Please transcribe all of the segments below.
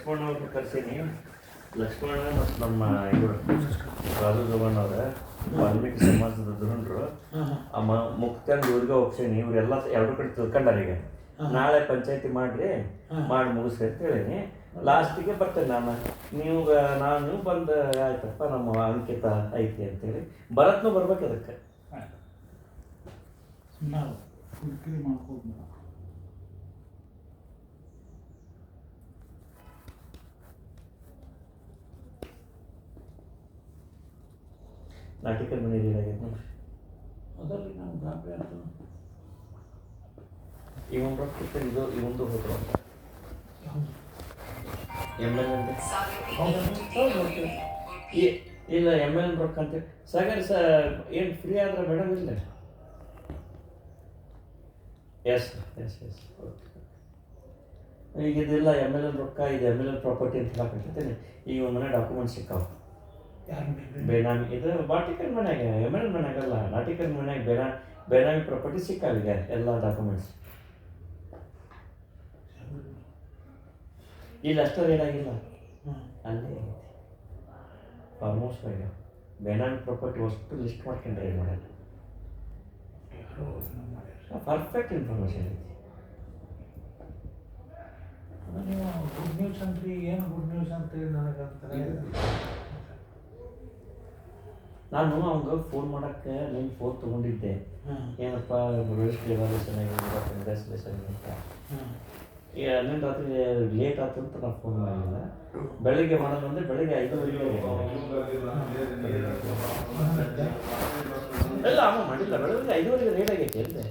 ಲಕ್ಷ್ಮಣ ಅವ್ರನ್ನ ಕರ್ಸೀನಿ. ಲಕ್ಷ್ಮಣ ಮತ್ತು ನಮ್ಮ ಇವರು ರಾಜು ಗೌಡನವ್ರ ವಾಲ್ಮೀಕಿ ಸಮಾಜದ ಧುರಂಡ್ರು ಅಮ್ಮ ಮುಕ್ತಂದು ಇವ್ರಿಗೆ ಒಪ್ಸೀನಿ. ಇವರೆಲ್ಲ ಎರಡು ಕಡೆ ತಿಳ್ಕೊಂಡಾರ. ಈಗ ನಾಳೆ ಪಂಚಾಯತಿ ಮಾಡ್ರಿ, ಮಾಡಿ ಮುಗಿಸ್ರಿ ಅಂತ ಹೇಳೀನಿ. ಲಾಸ್ಟಿಗೆ ಬರ್ತೇನೆ ನಾನು ಬಂದು ಆಯ್ತಪ್ಪ ನಮ್ಮ ಅಂಕಿತ ಐತಿ ಅಂತೇಳಿ ಭರತ್ನು ಬರ್ಬೇಕು ಅದಕ್ಕೆ. ನಾಟಿಕಲ್ ಮನೆ ಏನಾಗೈತೆ ನೋಡ್ರಿ. ಅದರಲ್ಲಿ ನಾವು ಗಾಬರಿ ಆಯ್ತು. ಇವನ್ ರೊಕ್ಕ ಇದು ಇವಂದು ಹೋದ್ರು ಅಂತ ML ಇಲ್ಲ ML ರೊಕ್ಕ ಅಂತೇಳಿ ಸಾಗರ್ ಏನು ಫ್ರೀ ಆದ್ರೆ ಮೇಡಮ್ ಇಲ್ಲ. ಎಸ್ ಈಗ ಇದೆಲ್ಲ ML ರೊಕ್ಕ, ಇದು ML ಪ್ರಾಪರ್ಟಿ ಅಂತ ಹಾಕಿರ್ತೇನೆ. ಈಗ ಒಂದು ಮನೆ ಡಾಕ್ಯುಮೆಂಟ್ ಸಿಕ್ಕಾವ ಬೇನಾಮಿ. ಇದು ನಾಟಿಕಲ್ ಮನ್ಯಾಗ ML ಮನ್ಯಾಗಲ್ಲ, ನಾಟಿಕಲ್ ಮನ್ಯಾಗ ಬೇನಾಮಿ ಪ್ರಾಪರ್ಟಿ ಸಿಕ್ಕಾವೀಗ ಎಲ್ಲ ಡಾಕ್ಯುಮೆಂಟ್ಸ್. ಇಲ್ಲಿ ಅಷ್ಟು ಏನಾಗಿಲ್ಲ, ಅಲ್ಲೇ ಆಗೈತಿ ಫಾರ್ಮ್ ಹೌಸ್ ಮ್ಯಾಗ ಬೇನಾಮಿ ಪ್ರಾಪರ್ಟಿ ಅಷ್ಟು ಲಿಸ್ಟ್ ಮಾಡ್ಕೊಂಡ್ರೆ ಏನು ಮಾಡಲ್ಲ. ಪರ್ಫೆಕ್ಟ್ ಇನ್ಫಾರ್ಮೇಷನ್ ಐತಿ. ನೀವು ಗುಡ್ ನ್ಯೂಸ್ ಅಂತ್ರಿ, ಏನು ಗುಡ್ ನ್ಯೂಸ್ ಅಂತ ನನಗಂತಾರೆ. ನಾನು ಅವಂಗೆ ಫೋನ್ ಮಾಡೋಕ್ಕೆ ನಿಮ್ಮ ಫೋನ್ ತೊಗೊಂಡಿದ್ದೆ. ಏನಪ್ಪ ರೋಹಿತ್ ಡೆವಲ್ಯೂಷನ್ ಆಗಿರೋ ಕಂಗ್ರ್ಯಾಚುಲೇಷನ್ ಅಂತ. ನಿನ್ನ ರಾತ್ರಿ ಲೇಟ್ ಆಯ್ತು ಅಂತ ನಾನು ಫೋನ್ ಮಾಡಲಿಲ್ಲ. ಬೆಳಿಗ್ಗೆ ಮಾಡೋದು ಅಂದರೆ ಬೆಳಿಗ್ಗೆ 5:30 ಇಲ್ಲ ಅಮ್ಮ ಮಾಡಿಲ್ಲ. ಬೆಳಗ್ಗೆ 5:30 ಲೇಟ್ ಆಗೈತೆ ಅಲ್ಲೇ.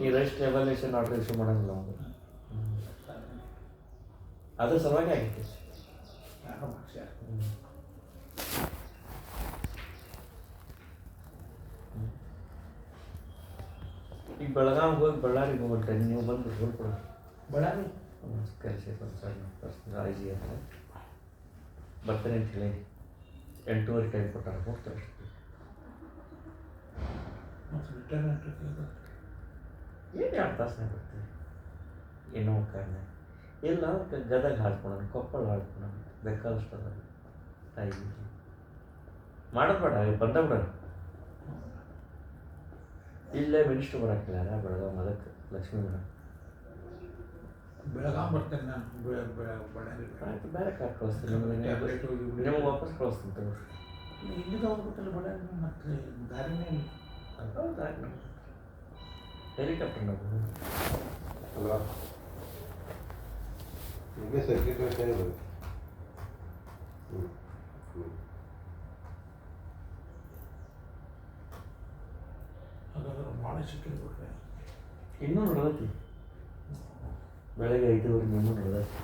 ಈ ರೈಸ್ ರೆವಲ್ಯೂಷನ್ ಆರ್ಡರ್ ಇಶ್ಯೂ ಮಾಡೋಂಗಿಲ್ಲ ಅವ್ನು. ಅದ್ರ ಸಲುವಾಗಿ ಆಗೈತೆ. ಈಗ ಬೆಳಗಾವಿಗೆ ಹೋಗಿ ಬಳ್ಳಾರಿಗೆ ಹೋಗ್ಬಿಟ್ರೆ ನೀವು ಬಂದು ಹೇಳ್ಕೊಡು. ಬಳ್ಳಾರಿ ಕೆಲಸ ಐಜಿ ಅಂತ ಬರ್ತೇನೆ ಅಂತ ಹೇಳಿ 8:30 ಟೈಮ್ ಕೊಟ್ಟಾರ. ಹೋಗ್ತಾರೆ ಏನು 2 ತಾಸನೇ ಬರ್ತೀವಿ. ಏನೋ ಕಾರಣ ಇಲ್ಲ. ಗದಗ ಹಾಡ್ಕೊಳೋಣ, ಕೊಪ್ಪಳ ಹಾಡ್ಕೊಳೋಣ, ಬೇಕಾದಷ್ಟು ಅದ ತಾಯಿ ಮಾಡೋದು ಬೇಡ. ಬಂದ ಬಿಡೋಣ. ಇಲ್ಲೇ ಮಿನಿಸ್ಟ್ರು ಬರೋಕ್ಕಿಲ್ಲ ಬೆಳಗಾವಿ. ಅದಕ್ಕೆ ಲಕ್ಷ್ಮೀ ಮೇಡಮ್ ಬೆಳಗಾವಿ ಬರ್ತೇನೆ ನಾನು. ಬಳ್ಳಾರಿ ಆಯ್ತು, ಬೇರೆ ಕಾರ್ ಕಳಿಸ್ತೀನಿ ನಿಮಗೆ ವಾಪಸ್ ಕಳಿಸ್ತೀನಿ ತಗೋರಿ. ಇಲ್ಲಿಗೆ ಹೋಗ್ಬೇಕಲ್ಲ ಬಳ್ಳಾರಿ, ಮತ್ತೆ ದಾರಿನೇ ಇಲ್ಲ. ಹೌದಾ, ಹೆಲಿಕಾಪ್ಟರ್ ನಾವು ಹಾಗಾದ್ರೆ ಭಾಳ ಸಿಕ್ಕಿರ್ಬೇಕು. ಇನ್ನೂ ನಡೆದೈತಿ. ಬೆಳಗ್ಗೆ 5:30 ಇನ್ನೂ ನಡೆದೈತಿ.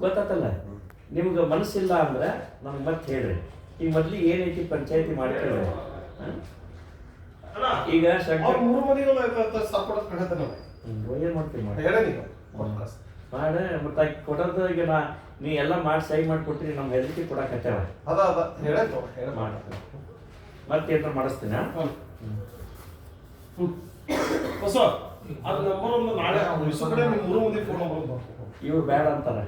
ಗೊತ್ತಾತಲ್ಲ. ನಿಮ್ಗೆ ಮನಸ್ಸಿಲ್ಲ ಅಂದ್ರೆ ನಮ್ಗೆ ಮತ್ತೆ ಹೇಳ್ರಿ. ಈಗ ಮೊದ್ಲಿಗೆ ಏನೈತಿ ಪಂಚಾಯತಿ ಮಾಡ್ಕೊಳ್ಳಿ. ಈಗ ಏನು ಮಾಡ್ತೀವಿ ಮಾಡ ಮತ್ತೆ ಕೊಟ್ಟದ್ದು. ಈಗ ನೀ ಎಲ್ಲ ಮಾಡಿ ಸಹಿ ಮಾಡಿಕೊಡ್ತೀನಿ. ನಮ್ಮ ಹೆದರಿಕೆ ಕೊಡಕತ್ತೇವ ಮತ್ತೆ ಏನಾರ ಮಾಡಿಸ್ತೀನ. ಇವ್ರು ಬೇಡ ಅಂತಾರೆ.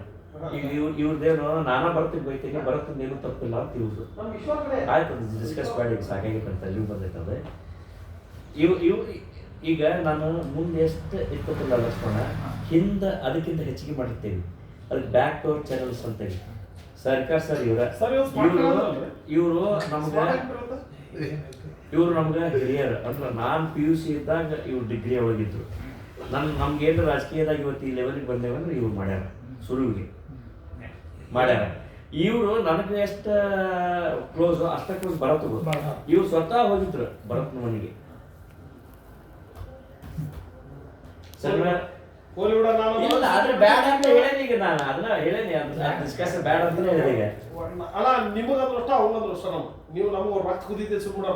ಈಗ ಇವ್ರದ್ದೇನು ನಾನಾ ಬರ್ತೀನಿ ಬೈತೀನಿ, ಬರುತ್ತೆ ಏನು ತಪ್ಪಿಲ್ಲ ಅಂತ ಇವ್ರು. ಆಯ್ತು, ಡಿಸ್ಕಸ್ ಮಾಡಿ ಈಗ ಸಾಕಾಗಿತ್ತು ಅಂತ ಇಲ್ಲಿ ಬಂದೈತದೆ. ಈಗ ನಾನು ಮುಂದೆ ಎಷ್ಟು ಇಪ್ಪತ್ತಿಲ್ಲ ಲಕ್ಷ್ಮಣ, ಹಿಂದೆ ಅದಕ್ಕಿಂತ ಹೆಚ್ಚಿಗೆ ಮಾಡಿರ್ತೇವೆ. ಅದಕ್ಕೆ ಬ್ಯಾಕ್ ಟು ಚಾನಲ್ಸ್ ಅಂತೇಳಿ ಸರ್ಕಾರ ಸರ್ ಇವರು ನಮ್ಗೆ ಹಿರಿಯರು. ಅಂದ್ರೆ ನಾನು PUC ಇದ್ದಾಗ ಇವ್ರು ಡಿಗ್ರಿ ಒಳಗಿದ್ರು. ನಮ್ಗೇನು ರಾಜಕೀಯದಾಗ ಇವತ್ತು ಈ ಲೆವೆಲ್ಗೆ ಬಂದೇವಂದ್ರೆ ಇವ್ರು ಮಾಡ್ಯಾರ. ಸುರುವಿಗೆ ಮಾಡ್ಯಾರ. ಇವರು ನನಗೆ ಎಷ್ಟು ಕ್ಲೋಸ್ ಅಷ್ಟ ಕ್ಲೋಸ್ ಭರತ್. ಇವ್ರು ಸ್ವತಃ ಹೋಗಿದ್ರು ಭರತ್ನ ಮನೆಗೆ. ಆದ್ರೆ ಬ್ಯಾಡ ಅಂತ ಹೇಳೇನಿ. ಈಗ ನಾನು ಅದನ್ನ ಹೇಳೇನಿ, ಡಿಸ್ಕಸ್ ಬ್ಯಾಡ ಅಂತ ಹೇಳಿದೆ. ಈಗ ಅಲ್ಲ ನಿಮಗಂದ್ರೂ ಅಷ್ಟ, ಅವ್ರಿಗಂದ್ರೂ ಅಷ್ಟ. ನೀವು ನಮ್ಗೆ ರೊಕ್ಕ ಕುದಿದ್ದೆ ಸುಮ್ಮನೆ